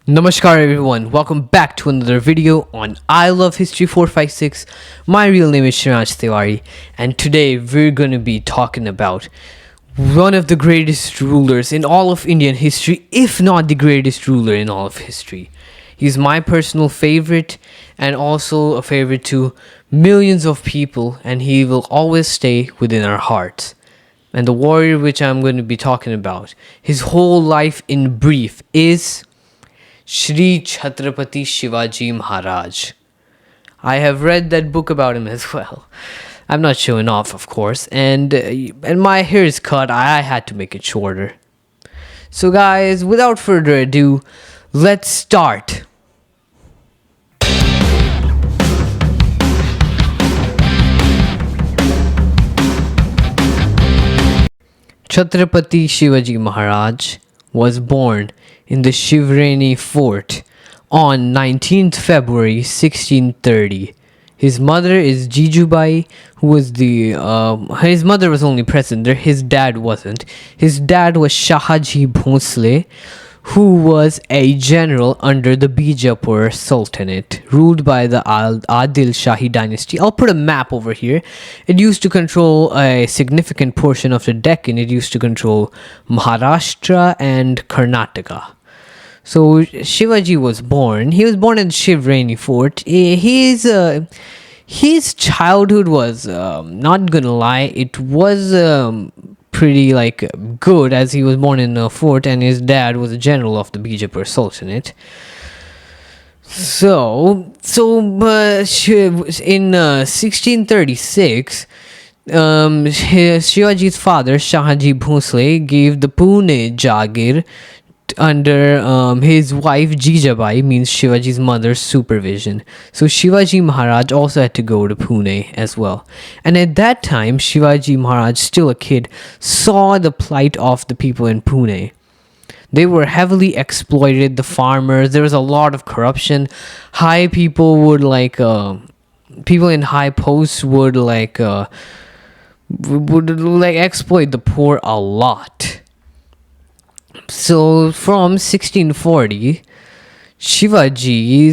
Namaskar everyone, welcome back to another video on I Love History 456. My real name is Shreyansh Tiwari, and today we're going to be talking about one of the greatest rulers in all of Indian history, if not the greatest ruler in all of history. He's my personal favorite and also a favorite to millions of people, and he will always stay within our hearts. And the warrior which I'm going to be talking about, his whole life in brief, is Shri Chhatrapati Shivaji Maharaj. I have read that book about him as well. I'm not showing off, of course, and my hair is cut. I had to make it shorter. So, guys, without further ado, let's start. Chhatrapati Shivaji Maharaj was born in the Shivreni fort on 19th February 1630. His mother is Jijubai, who was his mother was only present there, his dad wasn't. His dad was Shahaji Bhonsle, who was a general under the Bijapur Sultanate, ruled by the Adil Shahi dynasty. I'll put a map over here. It used to control a significant portion of the Deccan. It used to control Maharashtra and Karnataka. So Shivaji was born. He was born in Shivreni Fort. His childhood was, not gonna lie, it was pretty good, as he was born in a fort and his dad was a general of the Bijapur Sultanate. So in 1636, Shivaji's father Shahaji Bhonsle gave the Pune Jagir under his wife Jijabai, means Shivaji's mother's supervision. So Shivaji Maharaj also had to go to Pune as well. And at that time, Shivaji Maharaj, still a kid, saw the plight of the people in Pune. They were heavily exploited, the farmers. There was a lot of corruption. High people would people in high posts would exploit the poor a lot. So from 1640, Shivaji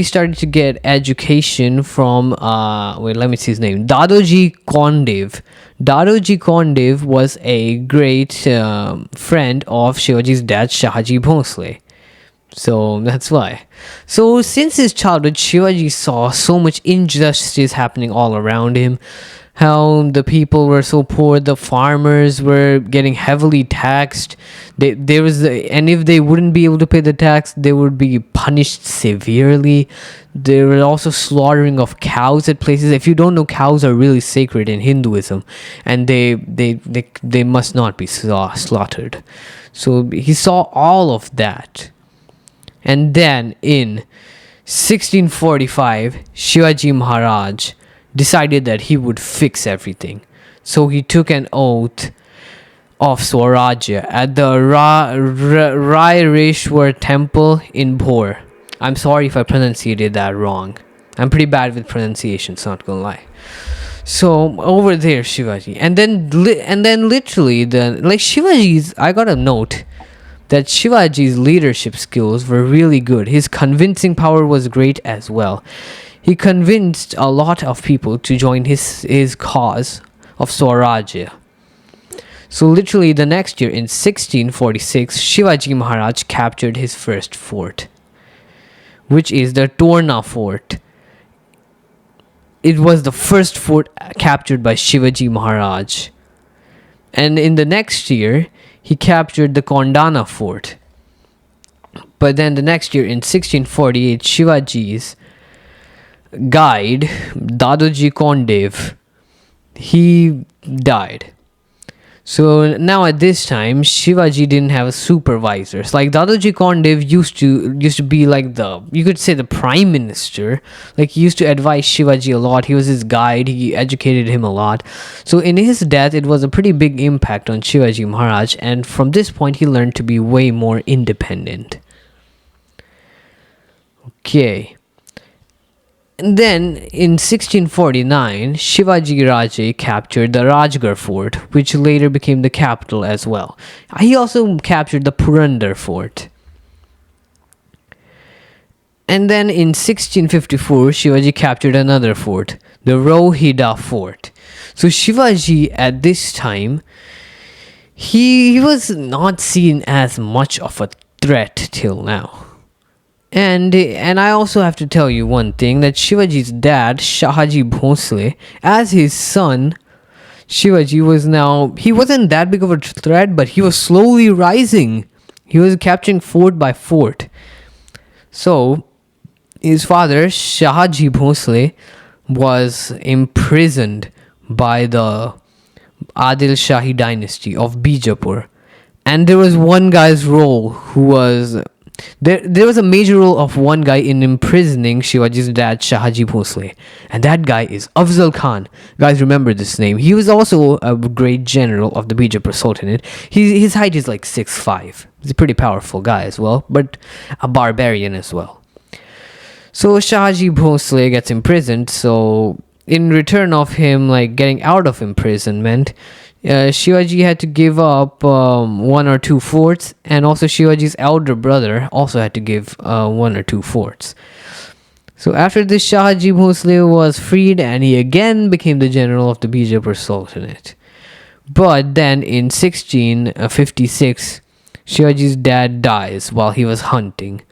started to get education from let me see his name, Dadoji Kondev. Dadoji Kondev was a great friend of Shivaji's dad Shahaji Bhonsle. So that's why. So since his childhood, Shivaji saw so much injustice happening all around him. How the people were so poor, the farmers were getting heavily taxed. And if they wouldn't be able to pay the tax, they would be punished severely. There were also slaughtering of cows at places. If you don't know, cows are really sacred in Hinduism, and they must not be slaughtered. So he saw all of that. And then in 1645, Shivaji Maharaj decided that he would fix everything. So he took an oath of Swarajya at the Raireshwar temple in Bhor. I'm sorry if I pronunciated that wrong. I'm pretty bad with pronunciations, not gonna lie. So over there, Shivaji, and then literally Shivaji's. I got a note that Shivaji's leadership skills were really good. His convincing power was great as well. He convinced a lot of people to join his cause of Swarajya. So literally the next year, in 1646, Shivaji Maharaj captured his first fort, which is the Torna Fort. It was the first fort captured by Shivaji Maharaj. And in the next year, he captured the Kondana Fort. But then the next year, in 1648, Shivaji's guide, Dadoji Kondev, he died. So now at this time, Shivaji didn't have a supervisor. It's like Dadoji Kondev used to be like you could say the prime minister. Like, he used to advise Shivaji a lot. He was his guide. He educated him a lot. So in his death, it was a pretty big impact on Shivaji Maharaj. And from this point, he learned to be way more independent. Okay. And then in 1649, Shivaji Raje captured the Rajgarh fort, which later became the capital as well. He also captured the Purandar fort. And then in 1654, Shivaji captured another fort, the Rohida fort. So Shivaji at this time, he was not seen as much of a threat till now. And I also have to tell you one thing, that Shivaji's dad, Shahaji Bhosle, as his son, Shivaji he wasn't that big of a threat, but he was slowly rising. He was capturing fort by fort. So his father, Shahaji Bhosle, was imprisoned by the Adil Shahi dynasty of Bijapur. And there was one guy's role who was... There was a major role of one guy in imprisoning Shivaji's dad, Shahaji Bhosle. And that guy is Afzal Khan. Guys, remember this name. He was also a great general of the Bijapur Sultanate. His height is like 6'5". He's a pretty powerful guy as well, but a barbarian as well. So Shahaji Bhosle gets imprisoned. So in return of him like getting out of imprisonment, Shivaji had to give up 1 or 2 forts, and also Shivaji's elder brother also had to give 1 or 2 forts. So after this, Shahaji Bhosle was freed, and he again became the general of the Bijapur Sultanate. But then in 1656, Shivaji's dad dies while he was hunting.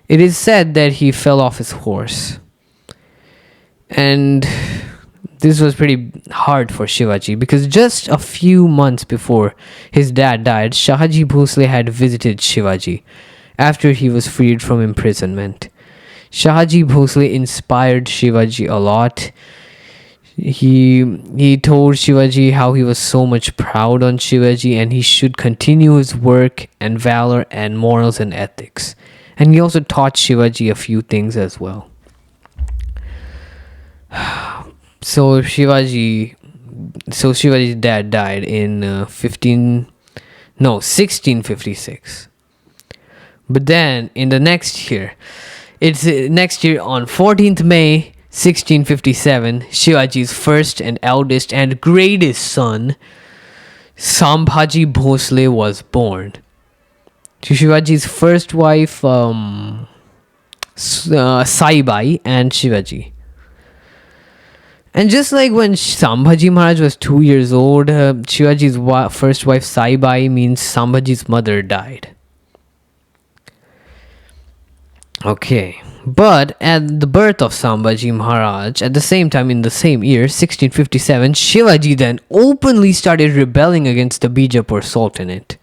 It is said that he fell off his horse. And this was pretty hard for Shivaji, because just a few months before his dad died, Shahaji Bhosle had visited Shivaji after he was freed from imprisonment. Shahaji Bhosle inspired Shivaji a lot. He told Shivaji how he was so much proud on Shivaji and he should continue his work and valor and morals and ethics. And he also taught Shivaji a few things as well. So Shivaji's dad died in 1656. But then in the next year, on 14th May 1657, Shivaji's first and eldest and greatest son, Sambhaji Bhosle, was born. To Shivaji's first wife, Saibai, and Shivaji. And just like when Sambhaji Maharaj was 2 years old, Shivaji's first wife Saibai means Sambhaji's mother died. Okay, but at the birth of Sambhaji Maharaj, at the same time in the same year, 1657, Shivaji then openly started rebelling against the Bijapur Sultanate.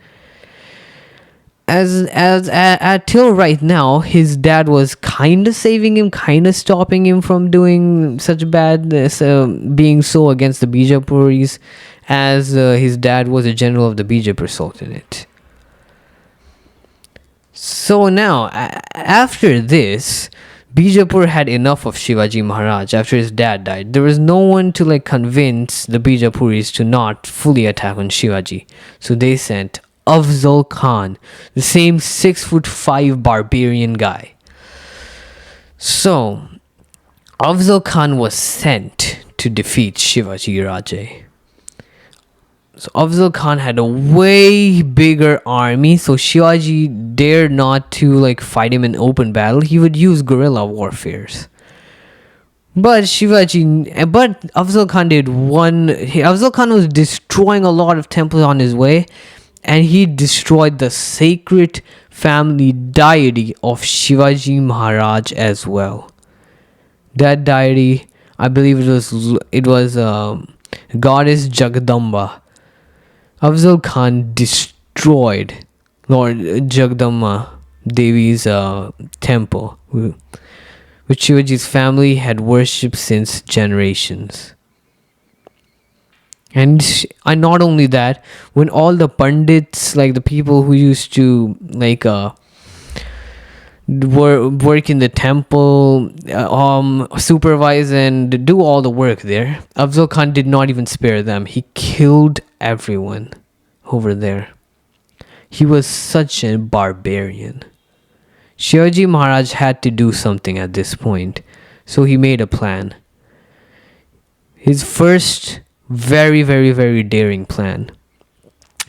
Till right now, his dad was kind of saving him, kind of stopping him from doing such badness, being so against the Bijapuris, as his dad was a general of the Bijapur Sultanate. So now, after this, Bijapur had enough of Shivaji Maharaj after his dad died. There was no one to convince the Bijapuris to not fully attack on Shivaji. So they sent Afzal Khan, the same 6'5" barbarian guy. So Afzal Khan was sent to defeat Shivaji Raje. So Afzal Khan had a way bigger army, so Shivaji dared not to fight him in open battle. He would use guerrilla warfares. But Afzal Khan Afzal Khan was destroying a lot of temples on his way, and he destroyed the sacred family deity of Shivaji Maharaj as well. That deity, I believe it was goddess Jagdamba. Afzal Khan destroyed Lord Jagdamba Devi's temple, which Shivaji's family had worshipped since generations. And not only that, when all the pandits, the people who used to work in the temple, supervise and do all the work there, Afzal Khan did not even spare them. He killed everyone over there. He was such a barbarian. Shivaji Maharaj had to do something at this point, so he made a plan. His first very, very, very daring plan.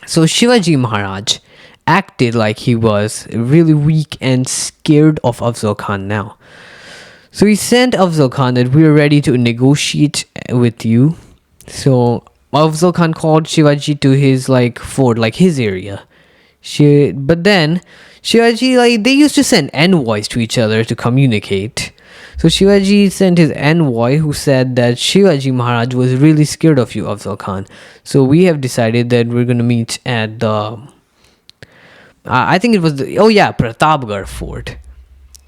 So Shivaji Maharaj acted like he was really weak and scared of Afzal Khan now. So he sent Afzal Khan that we are ready to negotiate with you. So Afzal Khan called Shivaji to his fort, his area. But then Shivaji, they used to send envoys to each other to communicate. So Shivaji sent his envoy who said that Shivaji Maharaj was really scared of you, Afzal Khan. So we have decided that we're going to meet at the I think it was Pratapgarh fort.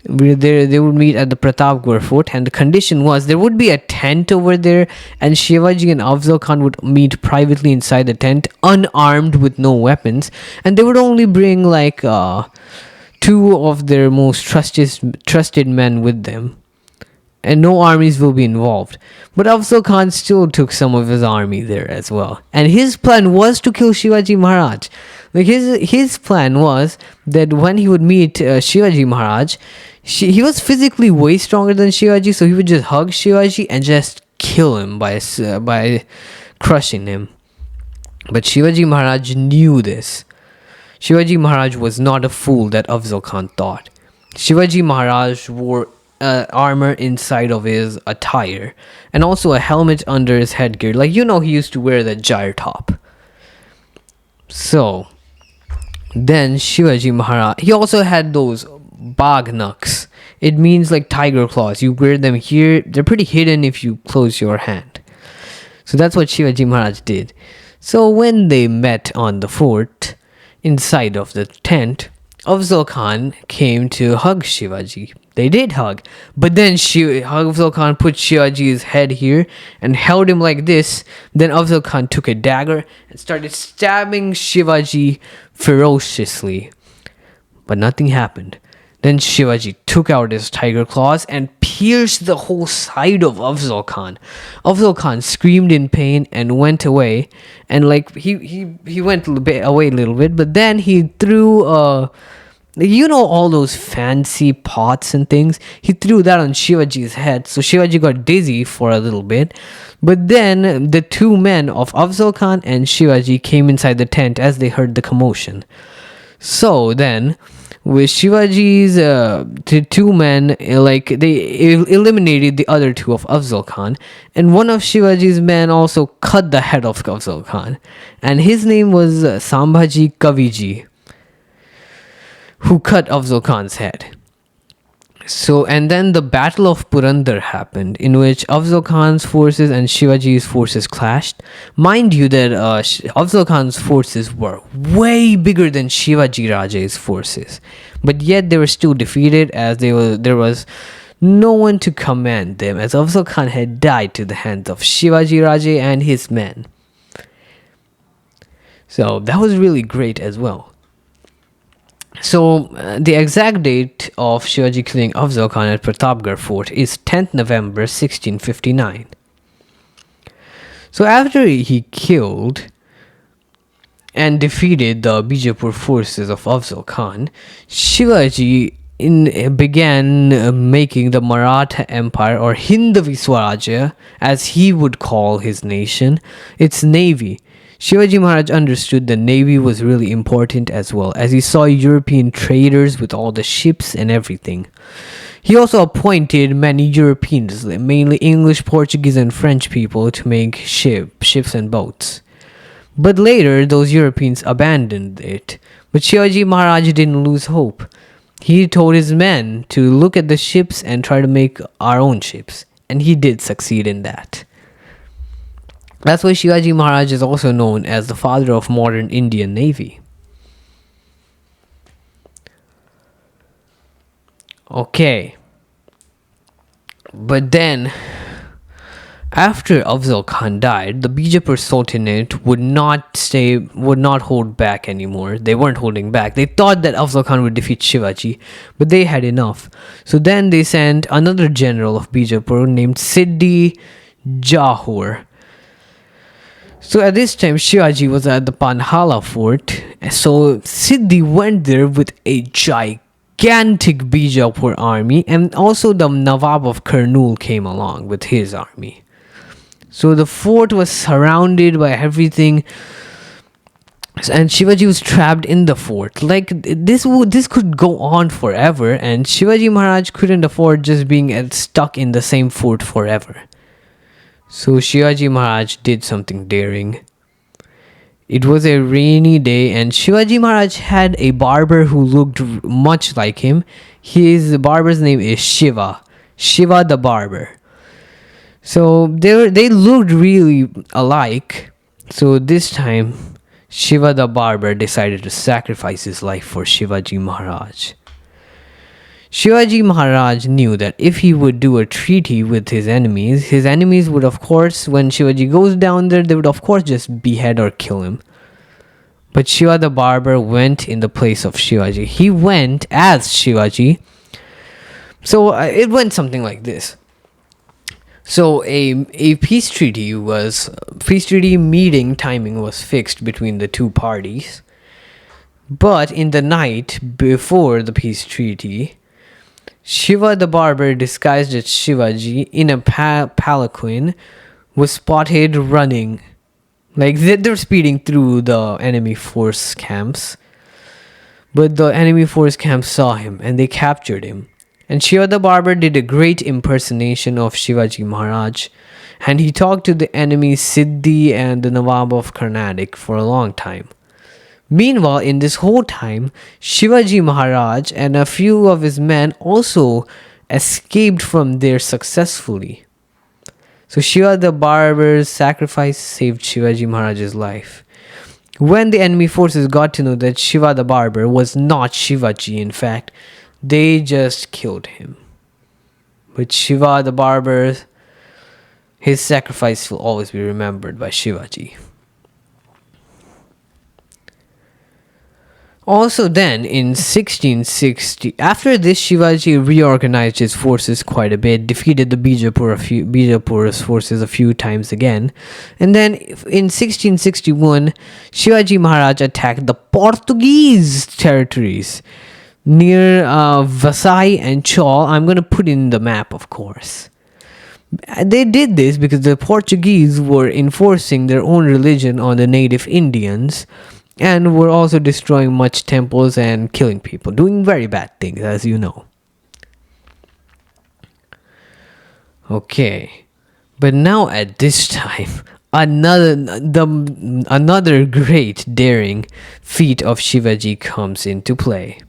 They would meet at the Pratapgarh fort, and the condition was there would be a tent over there, and Shivaji and Afzal Khan would meet privately inside the tent, unarmed with no weapons, and they would only bring two of their most trusted men with them, and no armies will be involved. But Afzal Khan still took some of his army there as well, and his plan was to kill Shivaji Maharaj. His plan was that when he would meet Shivaji Maharaj, he was physically way stronger than Shivaji, so he would just hug Shivaji and just kill him by crushing him. But Shivaji Maharaj knew this. Shivaji Maharaj was not a fool that Afzal Khan thought. Shivaji Maharaj wore armor inside of his attire and also a helmet under his headgear. He used to wear the gyre top. So then Shivaji Maharaj, he also had those baghnaks. It means tiger claws. You wear them here. They're pretty hidden if you close your hand. So that's what Shivaji Maharaj did. So when they met on the fort, inside of the tent, Afzal Khan came to hug Shivaji. They did hug, but then Afzal Khan put Shivaji's head here and held him like this. Then Afzal Khan took a dagger and started stabbing Shivaji ferociously. But nothing happened. Then Shivaji took out his tiger claws and pierced the whole side of Afzal Khan. Afzal Khan screamed in pain and went away. And he went away a little bit, but then he threw all those fancy pots and things. He threw that on Shivaji's head, so Shivaji got dizzy for a little bit. But then the two men of Afzal Khan and Shivaji came inside the tent as they heard the commotion. So then, with Shivaji's the two men, they eliminated the other two of Afzal Khan, and one of Shivaji's men also cut the head of Afzal Khan, and his name was Sambhaji Kaviji, who cut Afzal Khan's head. So, and then the Battle of Purandar happened, in which Afzal Khan's forces and Shivaji's forces clashed. Mind you that Afzal Khan's forces were way bigger than Shivaji Raje's forces, but yet they were still defeated as there was no one to command them, as Afzal Khan had died to the hands of Shivaji Raje and his men. So that was really great as well. So the exact date of Shivaji killing Afzal Khan at Pratapgarh fort is 10th November 1659. So after he killed and defeated the Bijapur forces of Afzal Khan, Shivaji began making the Maratha Empire, or Hindavi Swarajya as he would call his nation, its navy. Shivaji Maharaj understood the navy was really important as well, as he saw European traders with all the ships and everything. He also appointed many Europeans, mainly English, Portuguese, and French people, to make ships and boats. But later, those Europeans abandoned it. But Shivaji Maharaj didn't lose hope. He told his men to look at the ships and try to make our own ships. And he did succeed in that. That's why Shivaji Maharaj is also known as the father of modern Indian Navy. Okay. But then, after Afzal Khan died, the Bijapur Sultanate would not hold back anymore. They weren't holding back. They thought that Afzal Khan would defeat Shivaji, but they had enough. So then they sent another general of Bijapur named Siddhi Jahur. So at this time, Shivaji was at the Panhala fort. So Siddhi went there with a gigantic Bijapur army, and also the Nawab of Kurnool came along with his army. So the fort was surrounded by everything. And Shivaji was trapped in the fort. Like this could go on forever, and Shivaji Maharaj couldn't afford just being stuck in the same fort forever. So Shivaji Maharaj did something daring. It was a rainy day, and Shivaji Maharaj had a barber who looked much like him. His barber's name is Shiva. Shiva the barber. So they looked really alike. So this time, Shiva the barber decided to sacrifice his life for Shivaji Maharaj. Shivaji Maharaj knew that if he would do a treaty with his enemies would, of course, when Shivaji goes down there, they would, of course, just behead or kill him. But Shiva the barber went in the place of Shivaji. He went as Shivaji. So it went something like this. So a peace treaty meeting timing was fixed between the two parties. But in the night before the peace treaty, Shiva the barber, disguised as Shivaji in a palanquin, was spotted running. Like they're speeding through the enemy force camps. But the enemy force camps saw him and they captured him. And Shiva the barber did a great impersonation of Shivaji Maharaj. And he talked to the enemy Siddhi and the Nawab of Carnatic for a long time. Meanwhile, in this whole time, Shivaji Maharaj and a few of his men also escaped from there successfully. So Shiva the barber's sacrifice saved Shivaji Maharaj's life. When the enemy forces got to know that Shiva the barber was not Shivaji, in fact, they just killed him. But Shiva the barber, his sacrifice will always be remembered by Shivaji. Also then, in 1660, after this, Shivaji reorganized his forces quite a bit, defeated the Bijapur's forces a few times again. And then in 1661, Shivaji Maharaj attacked the Portuguese territories near Vasai and Chaul. I'm going to put in the map, of course. They did this because the Portuguese were enforcing their own religion on the native Indians, and were also destroying much temples and killing people, doing very bad things, as you know. Okay, but now at this time, another great daring feat of Shivaji comes into play.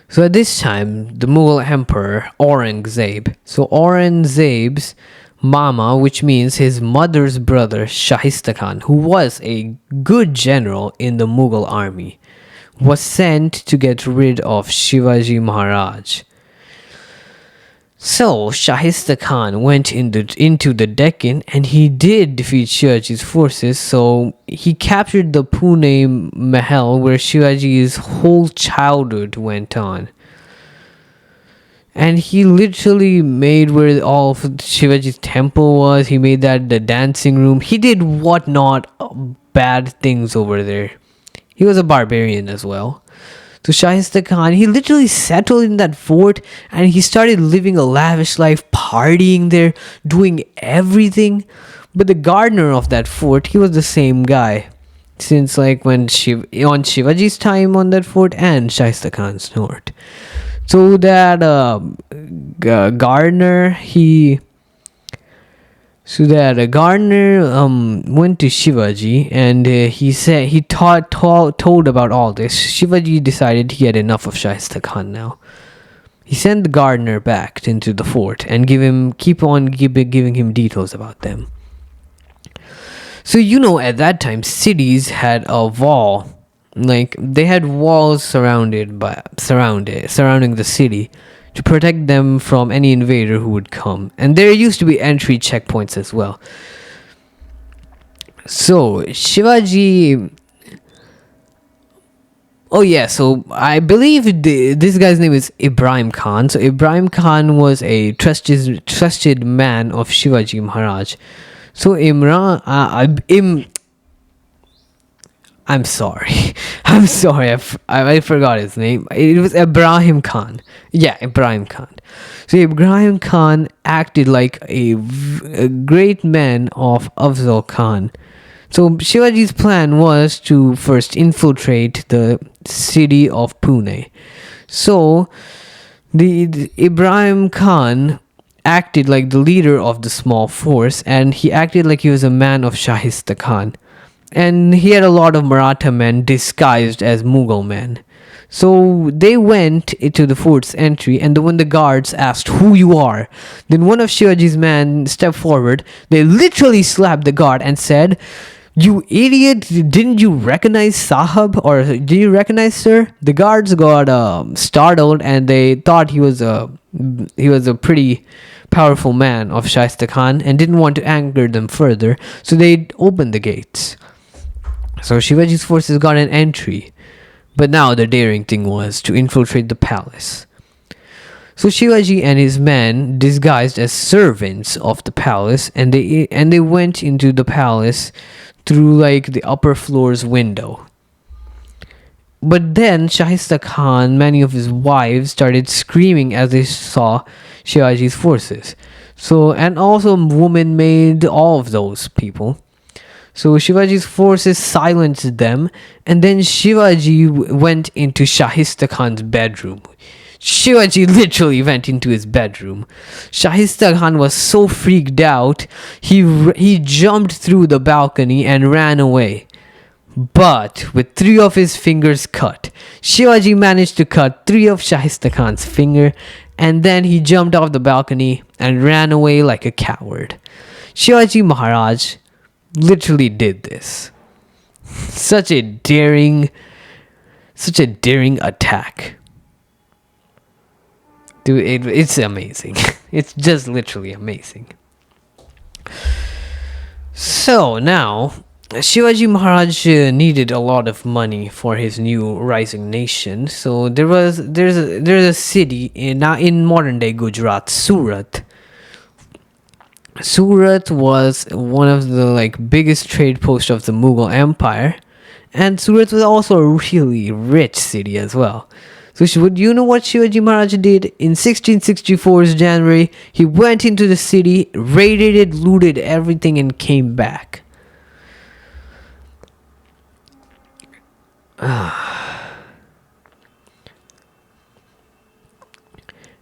So at this time, the Mughal Emperor Aurangzeb, so Aurangzeb's Mama, which means his mother's brother, Shahista Khan, who was a good general in the Mughal army, was sent to get rid of Shivaji Maharaj. So Shahista Khan went into the Deccan, and he did defeat Shivaji's forces. So he captured the Pune Mahal, where Shivaji's whole childhood went on. And he literally made where all of Shivaji's temple was. He made that the dancing room. He did whatnot bad things over there. He was a barbarian as well. So Shahista Khan, he literally settled in that fort and he started living a lavish life, partying there, doing everything. But the gardener of that fort, he was the same guy. Since like on Shivaji's time on that fort and Shahista Khan's fort. So that gardener, went to Shivaji, and he said he told about all this. Shivaji decided he had enough of Shahista Khan now. He sent the gardener back into the fort and keep on giving him details about them. So at that time cities had a wall. Like they had walls surrounding the city to protect them from any invader who would come, and there used to be entry checkpoints as well. So Shivaji, so I believe this guy's name is Ibrahim Khan. So Ibrahim Khan was a trusted man of Shivaji Maharaj. So I'm sorry. I forgot his name. It was Ibrahim Khan. Yeah, Ibrahim Khan. So Ibrahim Khan acted like a great man of Afzal Khan. So Shivaji's plan was to first infiltrate the city of Pune. So the Ibrahim Khan acted like the leader of the small force, and he acted like he was a man of Shahista Khan. And he had a lot of Maratha men disguised as Mughal men. So they went into the fort's entry, and when the guards asked who you are, then one of Shivaji's men stepped forward. They literally slapped the guard and said, "You idiot, didn't you recognize Sahab, or did you recognize sir?" The guards got startled, and they thought he was a pretty powerful man of Shaista Khan and didn't want to anger them further, so they opened the gates. So Shivaji's forces got an entry, but now the daring thing was to infiltrate the palace. So Shivaji and his men, disguised as servants of the palace, and they went into the palace through like the upper floor's window. But then Shahista Khan, many of his wives, started screaming as they saw Shivaji's forces. So, and also women made all of those people. So Shivaji's forces silenced them, and then Shivaji went into Shahista Khan's bedroom. Shivaji literally went into his bedroom. Shahista Khan was so freaked out, he jumped through the balcony and ran away. But with 3 of his fingers cut, Shivaji managed to cut 3 of Shahista Khan's finger, and then he jumped off the balcony and ran away like a coward. Shivaji Maharaj literally did this. Such a daring attack. Dude, it's amazing. It's just literally amazing. So now, Shivaji Maharaj needed a lot of money for his new rising nation. So there's a city in modern day Gujarat, Surat. Surat was one of the biggest trade posts of the Mughal Empire, and Surat was also a really rich city as well. So would you know what Shivaji Maharaj did? In 1664's January, he went into the city, raided it, looted everything, and came back.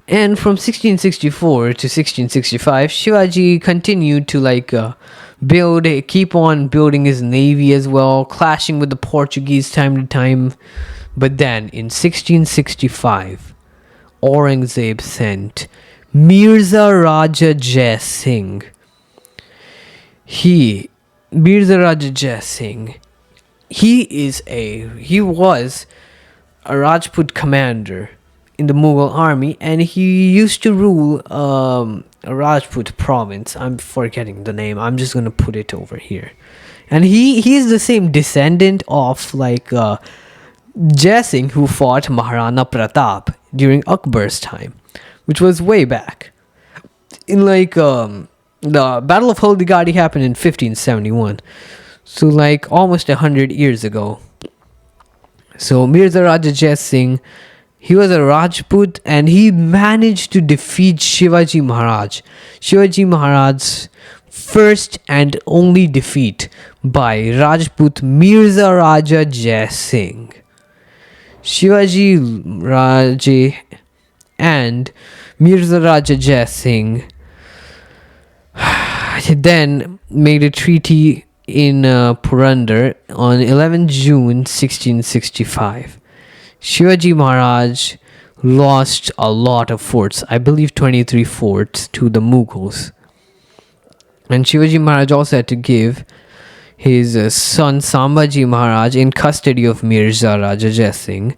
And from 1664 to 1665, Shivaji continued to keep on building his navy as well, clashing with the Portuguese time to time. But then in 1665, Aurangzeb sent Mirza Raja Jai Singh. Mirza Raja Jai Singh, he was a Rajput commander in the Mughal army, and he used to rule a Rajput province. I'm forgetting the name. I'm just gonna put it over here. And he is the same descendant of Jai Singh, who fought Maharana Pratap during Akbar's time, which was way back. In the Battle of Haldigadi happened in 1571, so almost 100 years ago. So Mirza Raja Jai Singh, he was a Rajput, and he managed to defeat Shivaji Maharaj. Shivaji Maharaj's first and only defeat by Rajput Mirza Raja Jai Singh. Shivaji Raje and Mirza Raja Jai Singh then made a treaty in Purandar on 11 June 1665. Shivaji Maharaj lost a lot of forts, I believe 23 forts, to the Mughals. And Shivaji Maharaj also had to give his son Sambhaji Maharaj in custody of Mirza Raja Jai Singh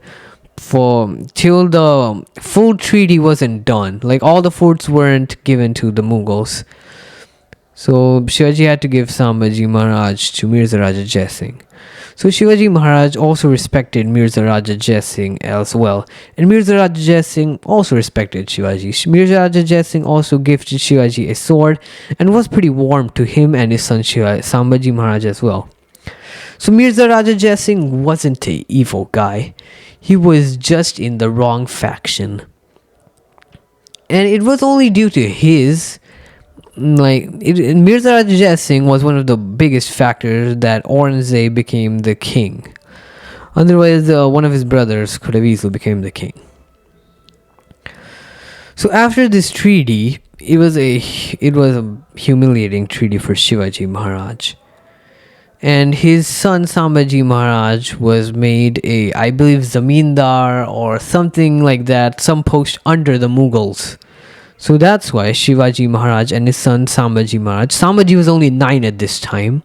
till the full treaty wasn't done. All the forts weren't given to the Mughals. So Shivaji had to give Sambhaji Maharaj to Mirza Raja Jai Singh. So Shivaji Maharaj also respected Mirza Raja Jai Singh as well. And Mirza Raja Jai Singh also respected Shivaji. Mirza Raja Jai Singh also gifted Shivaji a sword and was pretty warm to him and his son Sambhaji Maharaj as well. So Mirza Raja Jai Singh wasn't an evil guy. He was just in the wrong faction. And it was only due to his Mirza Raja Jai Singh was one of the biggest factors that Aurangzeb became the king. Otherwise, one of his brothers could have easily become the king. So after this treaty, it was a humiliating treaty for Shivaji Maharaj, and his son Sambhaji Maharaj was made a, I believe, zamindar or something like that, some post under the Mughals. So that's why Shivaji Maharaj and his son Sambhaji was only 9 at this time.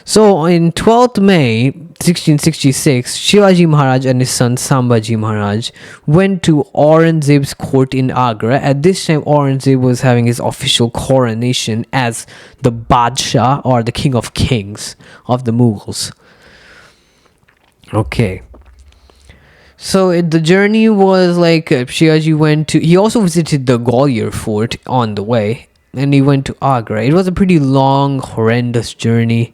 So in 12th May 1666, Shivaji Maharaj and his son Sambhaji Maharaj went to Aurangzeb's court in Agra. At this time, Aurangzeb was having his official coronation as the Badshah, or the King of Kings of the Mughals. Okay. So the journey was like Shivaji went to. He also visited the Gwalior fort on the way, and he went to Agra. It was a pretty long, horrendous journey.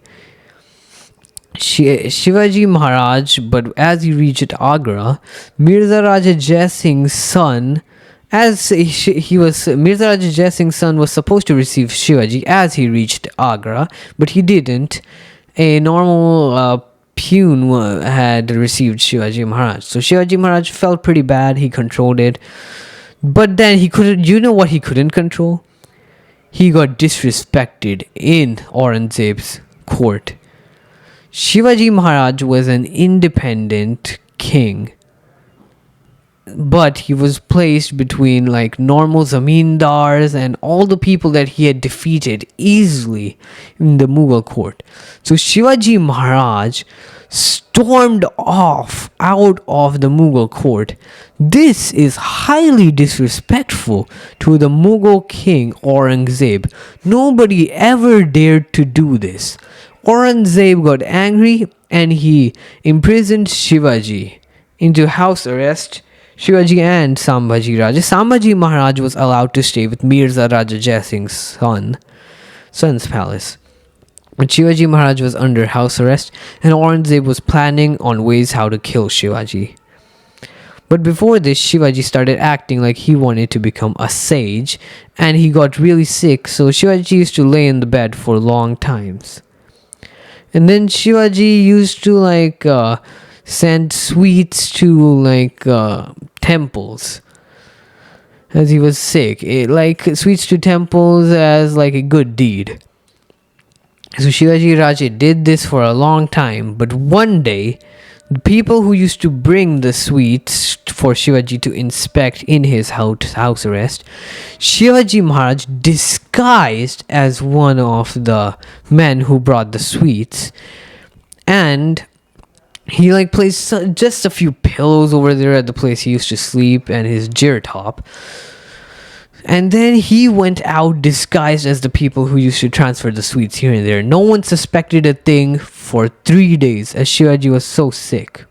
Shivaji Maharaj, but as he reached Agra, Mirza Raja Jai Singh's son, Mirza Raja Jai Singh's son was supposed to receive Shivaji as he reached Agra, but he didn't. A normal Pune had received Shivaji Maharaj. So Shivaji Maharaj felt pretty bad. He controlled it. But then he couldn't, you know what he couldn't control? He got disrespected in Aurangzeb's court. Shivaji Maharaj was an independent king, but he was placed between like normal zamindars and all the people that he had defeated easily in the Mughal court. So Shivaji Maharaj stormed off out of the Mughal court. This is highly disrespectful to the Mughal king Aurangzeb. Nobody ever dared to do this. Aurangzeb got angry and he imprisoned Shivaji into house arrest. Shivaji and Sambhaji Raja. Sambhaji Maharaj was allowed to stay with Mirza Raja Jai Singh's son's palace. But Shivaji Maharaj was under house arrest, and Aurangzeb was planning on ways how to kill Shivaji. But before this, Shivaji started acting like he wanted to become a sage, and he got really sick, so Shivaji used to lay in the bed for long times. And then Shivaji used to send sweets to temples as he was sick. Sweets to temples as like a good deed. So Shivaji Raja did this for a long time, but one day the people who used to bring the sweets for Shivaji to inspect in his house arrest, Shivaji Maharaj disguised as one of the men who brought the sweets, and he placed just a few pillows over there at the place he used to sleep and his chair top. And then he went out disguised as the people who used to transfer the sweets here and there. No one suspected a thing for 3 days as Shivaji was so sick.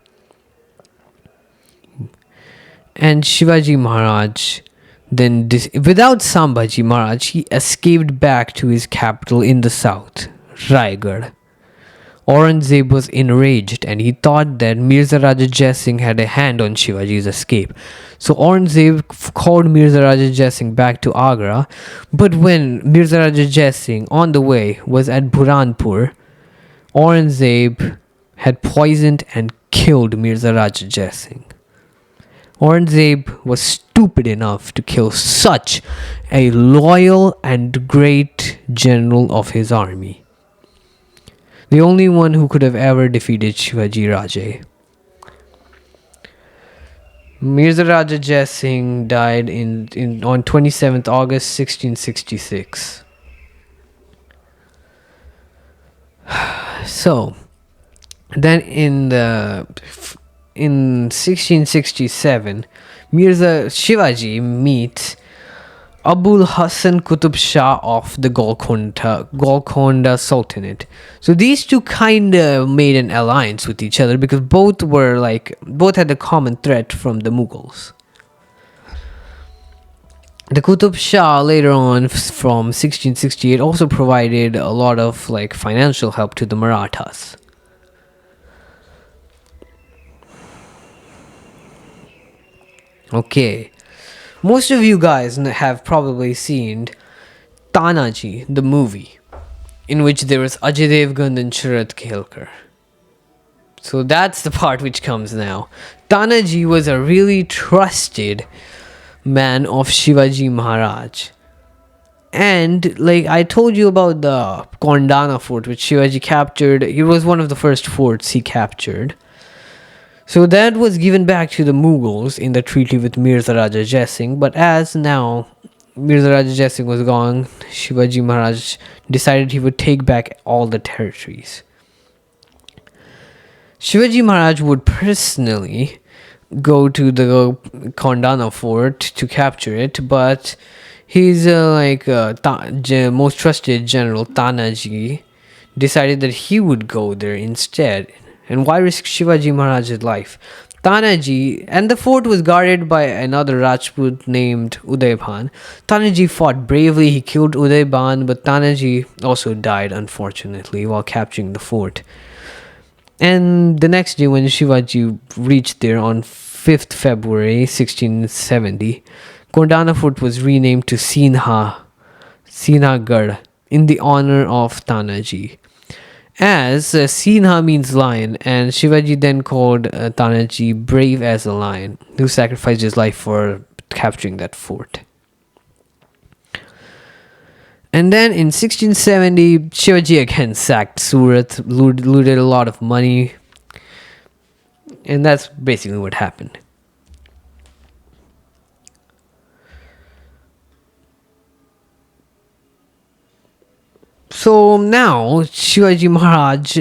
And Shivaji Maharaj then, without Sambhaji Maharaj, he escaped back to his capital in the south, Raigad. Aurangzeb was enraged and he thought that Mirza Raja Jai Singh had a hand on Shivaji's escape. So Aurangzeb called Mirza Raja Jai Singh back to Agra, but when Mirza Raja Jai Singh on the way was at Burhanpur, Aurangzeb had poisoned and killed Mirza Raja Jai Singh. Aurangzeb was stupid enough to kill such a loyal and great general of his army. The only one who could have ever defeated Shivaji Raja. Mirza Raja Jai Singh died on 27th August 1666. So, then in 1667, Mirza Shivaji meets Abul Hassan Qutub Shah of the Golconda Sultanate. So these two kind of made an alliance with each other because both had a common threat from the Mughals. The Qutub Shah later on from 1668 also provided a lot of financial help to the Marathas. Okay. Most of you guys have probably seen Tanaji, the movie, in which there was Ajay Devgan and Sharat Khelkar. So that's the part which comes now. Tanaji was a really trusted man of Shivaji Maharaj. And like I told you about the Kondana fort which Shivaji captured, it was one of the first forts he captured. So that was given back to the Mughals in the treaty with Mirza Raja Jai Singh. But as now Mirza Raja Jai Singh was gone, Shivaji Maharaj decided he would take back all the territories. Shivaji Maharaj would personally go to the Kondana fort to capture it, but his most trusted general Tanaji decided that he would go there instead. And why risk Shivaji Maharaj's life? Tanaji, and the fort was guarded by another Rajput named Udayban. Tanaji fought bravely, he killed Udayban, but Tanaji also died unfortunately while capturing the fort. And the next day when Shivaji reached there on 5th February 1670, Kondana fort was renamed to Sinhagarh in the honor of Tanaji. As Sinha means lion, and Shivaji then called Tanaji brave as a lion, who sacrificed his life for capturing that fort. And then in 1670, Shivaji again sacked Surat, looted a lot of money, and that's basically what happened. So now Shivaji Maharaj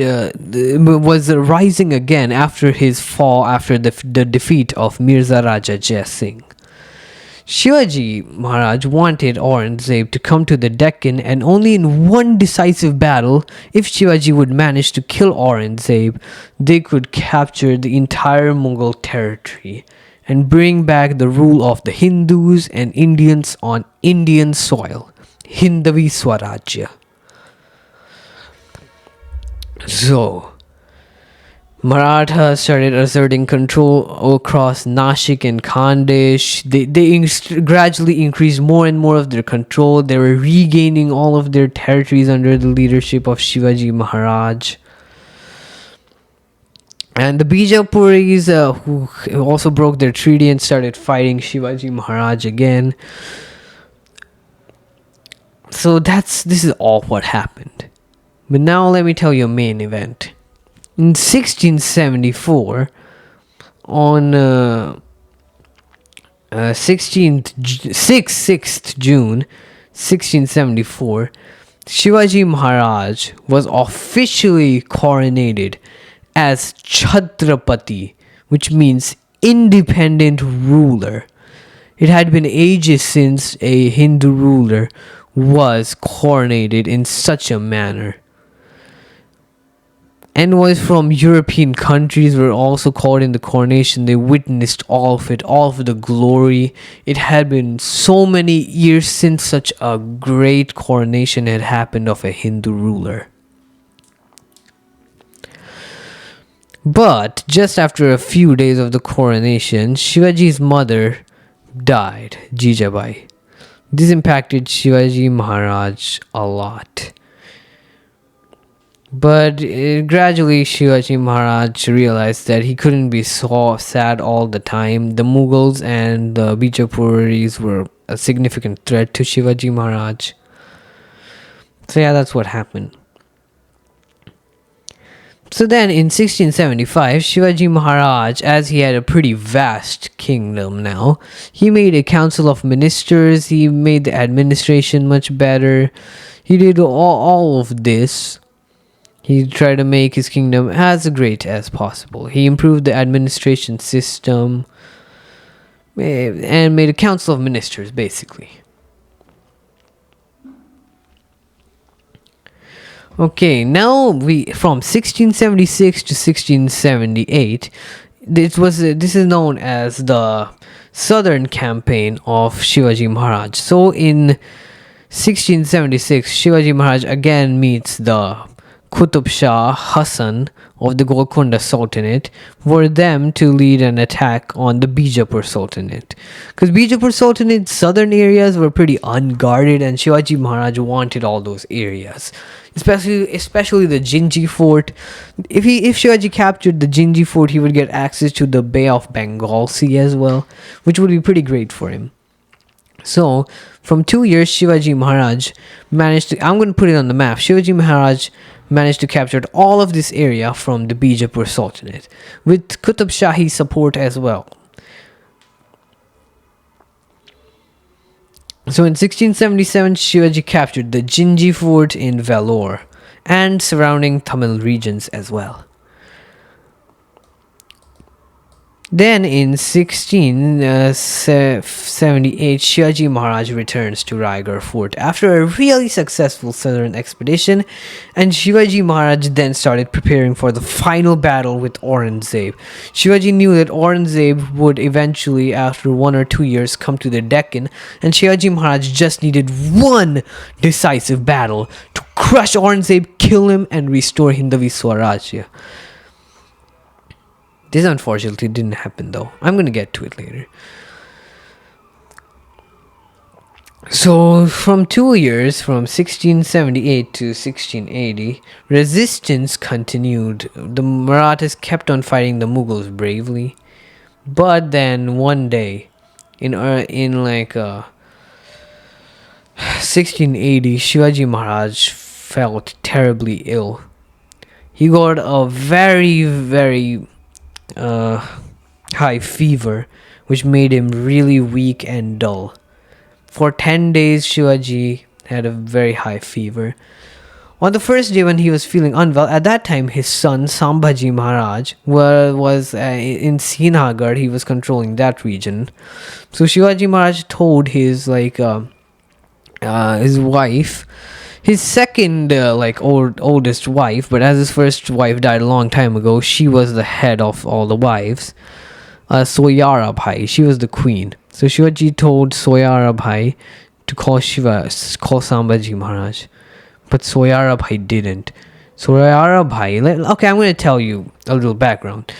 was rising again after his fall, after the defeat of Mirza Raja Jai Singh. Shivaji Maharaj wanted Aurangzeb to come to the Deccan, and only in one decisive battle, if Shivaji would manage to kill Aurangzeb, they could capture the entire Mughal territory and bring back the rule of the Hindus and Indians on Indian soil, Hindavi Swarajya. So, Marathas started asserting control across Nashik and Khandesh. They gradually increased more and more of their control. They were regaining all of their territories under the leadership of Shivaji Maharaj. And the Bijapuris, who also broke their treaty and started fighting Shivaji Maharaj again. So this is all what happened. But now let me tell you a main event. In 1674, on 6th June 1674, Shivaji Maharaj was officially coronated as Chhatrapati, which means independent ruler. It had been ages since a Hindu ruler was coronated in such a manner. And was from European countries were also called in the coronation. They witnessed all of it, all of the glory. It had been so many years since such a great coronation had happened of a Hindu ruler. But just after a few days of the coronation, Shivaji's mother died, Jijabai. This impacted Shivaji Maharaj a lot. But gradually Shivaji Maharaj realized that he couldn't be so sad all the time. The Mughals and the Bijapuris were a significant threat to Shivaji Maharaj. So yeah, that's what happened. So then in 1675, Shivaji Maharaj, as he had a pretty vast kingdom now, he made a council of ministers, he made the administration much better. He did all of this. He tried to make his kingdom as great as possible. He improved the administration system and made a council of ministers, basically. Okay, now from 1676 to 1678, this is known as the Southern Campaign of Shivaji Maharaj. So in 1676, Shivaji Maharaj again meets the Qutub Shah Hassan of the Golconda Sultanate were them to lead an attack on the Bijapur Sultanate. Because Bijapur Sultanate's southern areas were pretty unguarded, and Shivaji Maharaj wanted all those areas. Especially the Jinji fort. If Shivaji captured the Jinji fort, he would get access to the Bay of Bengal Sea as well, which would be pretty great for him. So, from 2 years, Shivaji Maharaj managed to, I'm going to put it on the map, Shivaji Maharaj managed to capture all of this area from the Bijapur Sultanate, with Qutub Shahi support as well. So in 1677, Shivaji captured the Jinji fort in Vellore and surrounding Tamil regions as well. Then in 1678, Shivaji Maharaj returns to Raigarh Fort after a really successful southern expedition, and Shivaji Maharaj then started preparing for the final battle with Aurangzeb. Shivaji knew that Aurangzeb would eventually, after 1 or 2 years, come to the Deccan, and Shivaji Maharaj just needed one decisive battle to crush Aurangzeb, kill him, and restore Hindavi Swarajya. This unfortunately didn't happen though. I'm going to get to it later. So from 2 years, from 1678 to 1680, resistance continued. The Marathas kept on fighting the Mughals bravely. But then one day, in 1680, Shivaji Maharaj felt terribly ill. He got a very, very high fever, which made him really weak and dull. For 10 days, Shivaji had a very high fever. On the first day when he was feeling unwell, at that time his son Sambhaji Maharaj was in Srinagar. He was controlling that region. So Shivaji Maharaj told his his wife, his second oldest wife, but as his first wife died a long time ago, she was the head of all the wives, Soyara Bhai. She was the queen. So Shivaji told Soyara Bhai to call Sambhaji Maharaj, but Soyara Bhai didn't. Soyara Bhai, okay, I'm going to tell you a little background.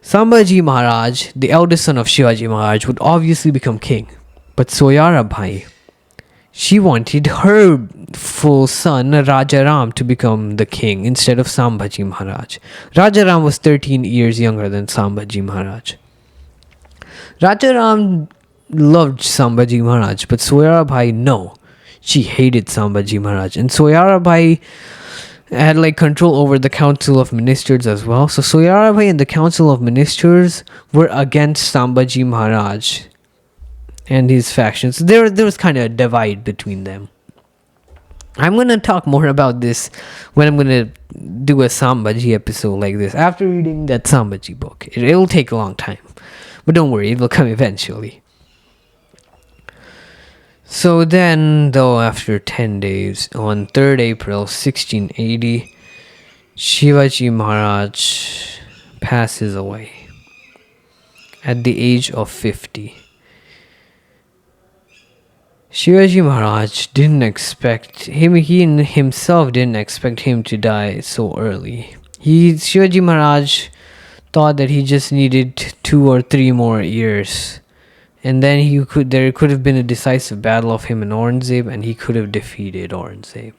Sambhaji Maharaj, the eldest son of Shivaji Maharaj, would obviously become king, but Soyara Bhai, she wanted her full son Rajaram to become the king instead of Sambhaji Maharaj. Rajaram was 13 years younger than Sambhaji Maharaj. Rajaram loved Sambhaji Maharaj, but Soyara Bhai, no. She hated Sambhaji Maharaj. And Soyara Bhai had control over the Council of Ministers as well. So Soyara Bhai and the Council of Ministers were against Sambhaji Maharaj and his factions. There was kind of a divide between them. I'm going to talk more about this when I'm going to do a Sambhaji episode like this, after reading that Sambhaji book. It'll take a long time, but don't worry, it will come eventually. So then, though, after 10 days, on 3rd April 1680, Shivaji Maharaj passes away at the age of 50. Shivaji Maharaj didn't expect him, he himself didn't expect him to die so early. Shivaji Maharaj thought that he just needed 2 or 3 more years. And then there could have been a decisive battle of him and Aurangzeb, and he could have defeated Aurangzeb.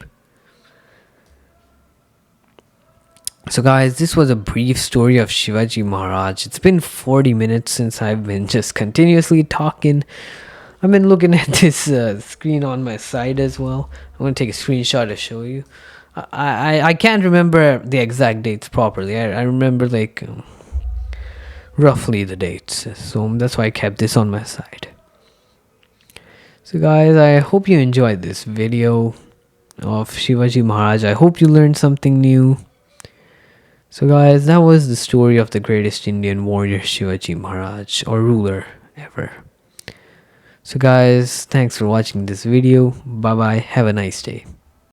So guys, this was a brief story of Shivaji Maharaj. It's been 40 minutes since I've been just continuously talking. I've been looking at this screen on my side as well. I'm going to take a screenshot to show you. I can't remember the exact dates properly. I remember roughly the dates. So that's why I kept this on my side. So guys, I hope you enjoyed this video of Shivaji Maharaj. I hope you learned something new. So guys, that was the story of the greatest Indian warrior Shivaji Maharaj, or ruler ever. So guys, thanks for watching this video. Bye bye. Have a nice day.